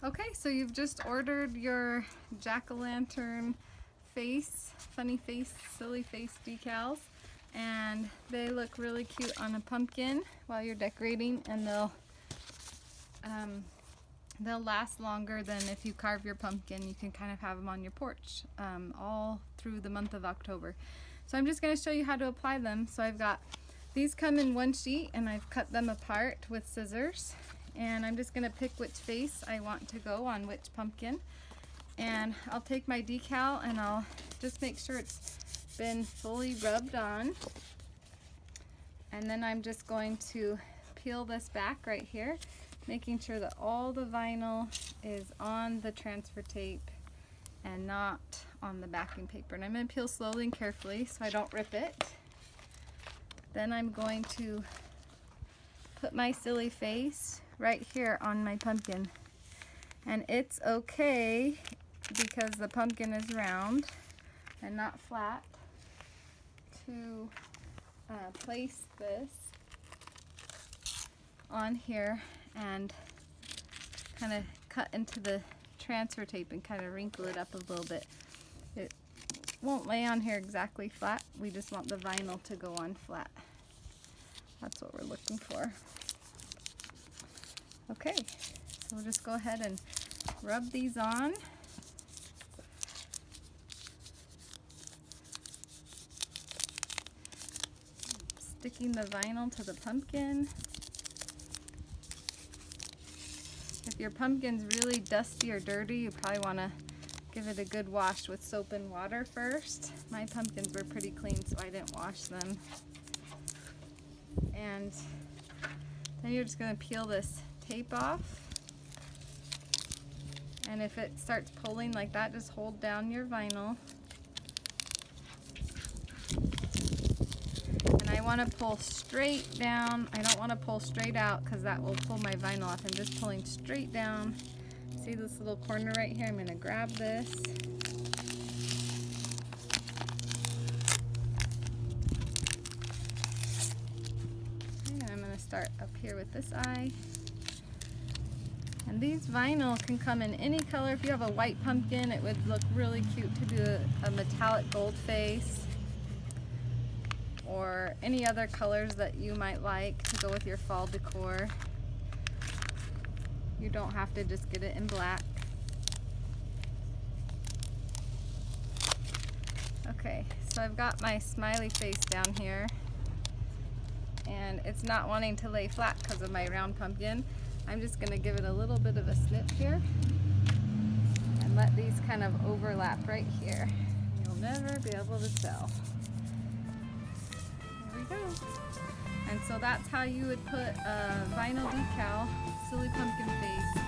Okay, so you've just ordered your jack-o'-lantern face, funny face, silly face decals, and they look really cute on a pumpkin while you're decorating, and they'll last longer than if you carve your pumpkin. You can kind of have them on your porch all through the month of October. So I'm just going to show you how to apply them. So I've got these come in one sheet, and I've cut them apart with scissors. And I'm just going to pick which face I want to go on which pumpkin. And I'll take my decal and I'll just make sure it's been fully rubbed on. And then I'm just going to peel this back right here, making sure that all the vinyl is on the transfer tape and not on the backing paper. And I'm going to peel slowly and carefully so I don't rip it. Then I'm going to put my silly face right here on my pumpkin, and it's okay because the pumpkin is round and not flat to place this on here and kind of cut into the transfer tape and kind of wrinkle it up a little bit. It won't lay on here exactly flat. We just want the vinyl to go on flat. That's what we're looking for. Okay, so we'll just go ahead and rub these on. Sticking the vinyl to the pumpkin. If your pumpkin's really dusty or dirty, you probably want to give it a good wash with soap and water first. My pumpkins were pretty clean, so I didn't wash them. And then you're just going to peel this tape off, and if it starts pulling like that, just hold down your vinyl. And I want to pull straight down. I don't want to pull straight out because that will pull my vinyl off. I'm just pulling straight down. See this little corner right here? I'm going to grab this. Okay, and I'm going to start up here with this eye. And these vinyl can come in any color. If you have a white pumpkin, it would look really cute to do a metallic gold face, or any other colors that you might like to go with your fall decor. You don't have to just get it in black. Okay, so I've got my smiley face down here, and it's not wanting to lay flat because of my round pumpkin. I'm just going to give it a little bit of a snip here and let these kind of overlap right here. You'll never be able to tell. There we go. And so that's how you would put a vinyl decal, silly pumpkin face,